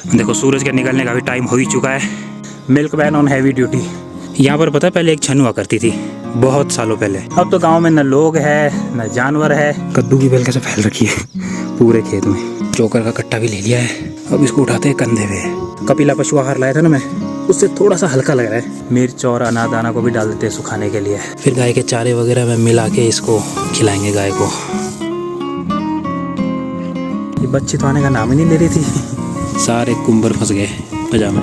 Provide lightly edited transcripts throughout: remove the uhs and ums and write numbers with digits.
देखो सूरज के निकलने का भी टाइम हो ही चुका है। Milk van on heavy duty. यहाँ पर पता है पहले एक छन हुआ करती थी, बहुत सालों पहले। अब तो गांव में न लोग है न जानवर है। कद्दू की बेल कैसे फैल रखी है पूरे खेत में। चोकर का कट्टा भी ले लिया है, अब इसको उठाते हैं कंधे पे। कपिला पशु आहार लाया था ना मैं, उससे थोड़ा सा हल्का लग रहा है। मिर्च और अनादाना को भी डाल देते हैं सुखाने के लिए, फिर गाय के चारे वगैरह में मिला के इसको खिलाएंगे गाय को। ये बच्ची तो आने का नाम ही नहीं ले रही थी। सारे कुंबर फंस गए पजामे।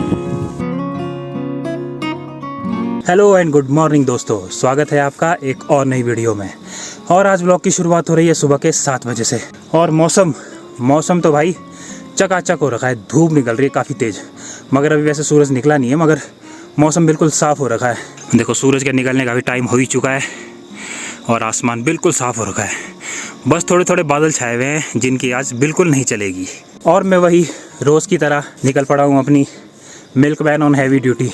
हेलो एंड गुड मॉर्निंग दोस्तों, स्वागत है आपका एक और नई वीडियो में। और आज ब्लॉग की शुरुआत हो रही है सुबह के 7 बजे से। और मौसम तो भाई चकाचक हो रखा है, धूप निकल रही है काफ़ी तेज़। मगर अभी वैसे सूरज निकला नहीं है, मगर मौसम बिल्कुल साफ़ हो रखा है। देखो सूरज के निकलने का भी टाइम हो ही चुका है और आसमान बिल्कुल साफ़ हो रखा है। बस थोड़े थोड़े बादल छाए हुए हैं जिनकी आज बिल्कुल नहीं चलेगी। और मैं वही रोज़ की तरह निकल पड़ा हूँ अपनी milk van on heavy duty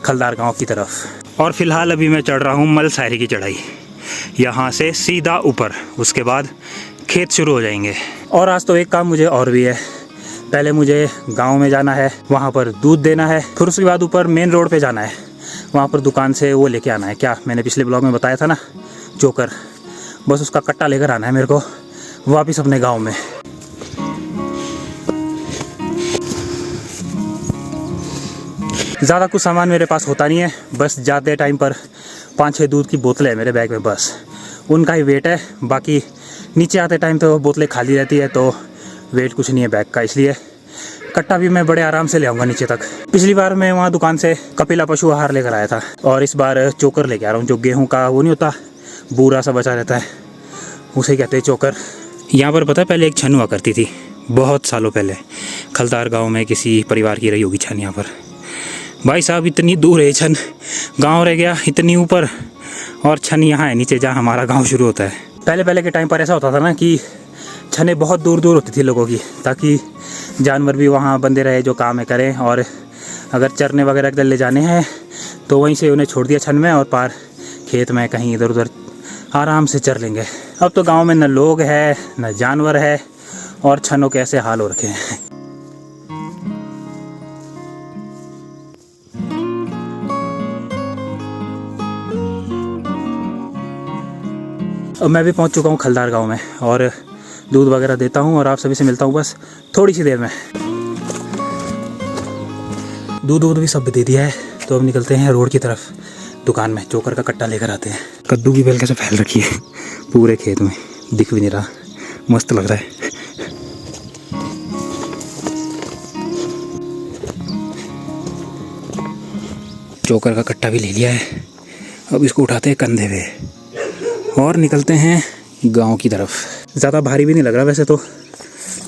Khaldar गांव की तरफ। और फिलहाल अभी मैं चढ़ रहा हूँ मल शायरी की चढ़ाई, यहाँ से सीधा ऊपर, उसके बाद खेत शुरू हो जाएंगे। और आज तो एक काम मुझे और भी है। पहले मुझे गांव में जाना है, वहाँ पर दूध देना है, फिर उसके बाद ऊपर मेन रोड पे जाना है, वहाँ पर दुकान से वो लेके आना है, क्या मैंने पिछले ब्लॉग में बताया था ना, चोकर। बस उसका कट्टा लेकर आना है मेरे को वापस अपने गाँव में। ज़्यादा कुछ सामान मेरे पास होता नहीं है, बस जाते टाइम पर 5-6 दूध की बोतलें हैं मेरे बैग में, बस उनका ही वेट है। बाकी नीचे आते टाइम तो बोतलें खाली रहती है, तो वेट कुछ नहीं है बैग का, इसलिए कट्टा भी मैं बड़े आराम से ले आऊँगा नीचे तक। पिछली बार मैं वहाँ दुकान से कपिला पशु आहार लेकर आया था, और इस बार चोकर लेके आ रहा हूँ। जो गेहूँ का वो नहीं होता, बूरा सा बचा रहता है, उसे कहते हैं चोकर। यहाँ पर पता है पहले एक छन हुआ करती थी, बहुत सालों पहले। खलदार गाँव में किसी परिवार की रही होगी छन यहाँ पर। भाई साहब इतनी दूर है छन, गांव रह गया इतनी ऊपर, और छन यहाँ है नीचे जहाँ हमारा गांव शुरू होता है। पहले के टाइम पर ऐसा होता था ना कि छनें बहुत दूर दूर होती थी लोगों की, ताकि जानवर भी वहाँ बंदे रहे जो काम है करें। और अगर चरने वगैरह के ले जाने हैं तो वहीं से उन्हें छोड़ दिया छन में, और पार खेत में कहीं इधर उधर आराम से चर लेंगे। अब तो गाँव में न लोग है न जानवर है, और छनों के ऐसे हाल हो रखे हैं। अब मैं भी पहुंच चुका हूं खलदार गांव में, और दूध वगैरह देता हूं और आप सभी से मिलता हूं बस थोड़ी सी देर में। दूध भी सब दे दिया है, तो अब निकलते हैं रोड की तरफ, दुकान में चोकर का कट्टा लेकर आते हैं। कद्दू की बेल कैसे फैल रखी है पूरे खेत में, दिख भी नहीं रहा, मस्त लग रहा है। चोकर का कट्टा भी ले लिया है, अब इसको उठाते हैं कंधे पे और निकलते हैं गांव की तरफ। ज़्यादा भारी भी नहीं लग रहा वैसे तो,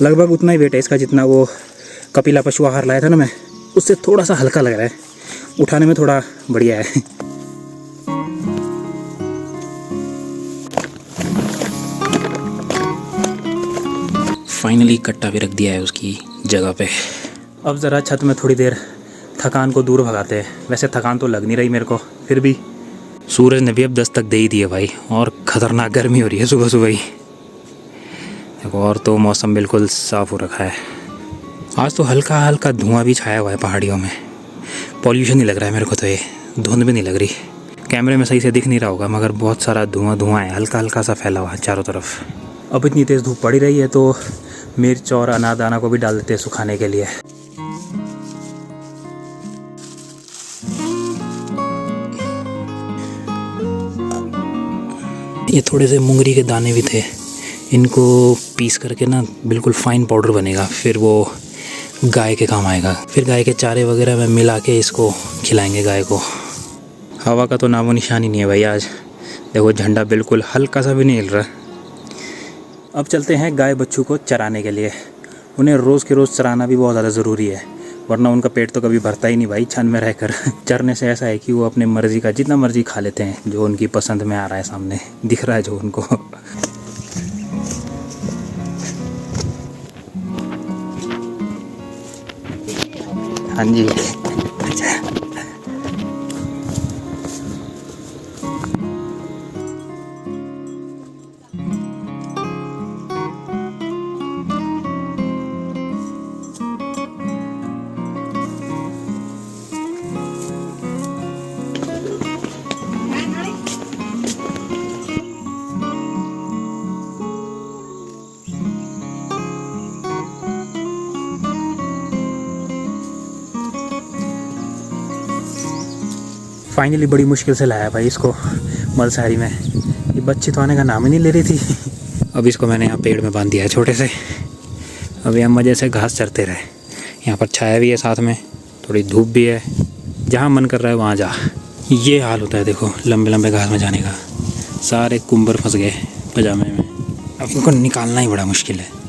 लगभग उतना ही वेट है इसका जितना वो कपिला पशु आहार लाया था ना मैं, उससे थोड़ा सा हल्का लग रहा है, उठाने में थोड़ा बढ़िया है। फाइनली कट्टा भी रख दिया है उसकी जगह पे। अब ज़रा छत में थोड़ी देर थकान को दूर भगाते हैं। वैसे थकान तो लग नहीं रही मेरे को, फिर भी सूरज ने भी अब दस्तक दे ही दिए भाई, और ख़तरनाक गर्मी हो रही है सुबह सुबह ही। देखो, और तो मौसम बिल्कुल साफ़ हो रखा है। आज तो हल्का हल्का धुआं भी छाया हुआ है पहाड़ियों में, पॉल्यूशन नहीं लग रहा है मेरे को तो, ये धुंध भी नहीं लग रही। कैमरे में सही से दिख नहीं रहा होगा, मगर बहुत सारा धुआं है, हल्का हल्का सा फैला हुआ है चारों तरफ। अब इतनी तेज़ धूप पड़ी रही है तो मिर्च और अनादाना को भी डाल देते हैं सुखाने के लिए। ये थोड़े से मुंगरी के दाने भी थे, इनको पीस करके ना बिल्कुल फाइन पाउडर बनेगा, फिर वो गाय के काम आएगा। फिर गाय के चारे वगैरह में मिला के इसको खिलाएंगे गाय को। हवा का तो नामो निशान ही नहीं है भाई आज। देखो झंडा बिल्कुल हल्का सा भी नहीं हिल रहा। अब चलते हैं गाय बच्चों को चराने के लिए। उन्हें रोज़ के रोज़ चराना भी बहुत ज़्यादा ज़रूरी है, वरना उनका पेट तो कभी भरता ही नहीं भाई छन में रहकर। चरने से ऐसा है कि वो अपने मर्ज़ी का जितना मर्ज़ी खा लेते हैं, जो उनकी पसंद में आ रहा है, सामने दिख रहा है जो उनको। हाँ जी, फाइनली बड़ी मुश्किल से लाया भाई इसको मलसारी में। ये बच्ची तो आने का नाम ही नहीं ले रही थी। अब इसको मैंने यहाँ पेड़ में बांध दिया है छोटे से। अब हम मज़े से घास चरते रहे। यहाँ पर छाया भी है, साथ में थोड़ी धूप भी है। जहाँ मन कर रहा है वहाँ जा। ये हाल होता है देखो लंबे लंबे घास में जाने का। सारे कुंबर फंस गए पजामे में। अब इनको निकालना ही बड़ा मुश्किल है।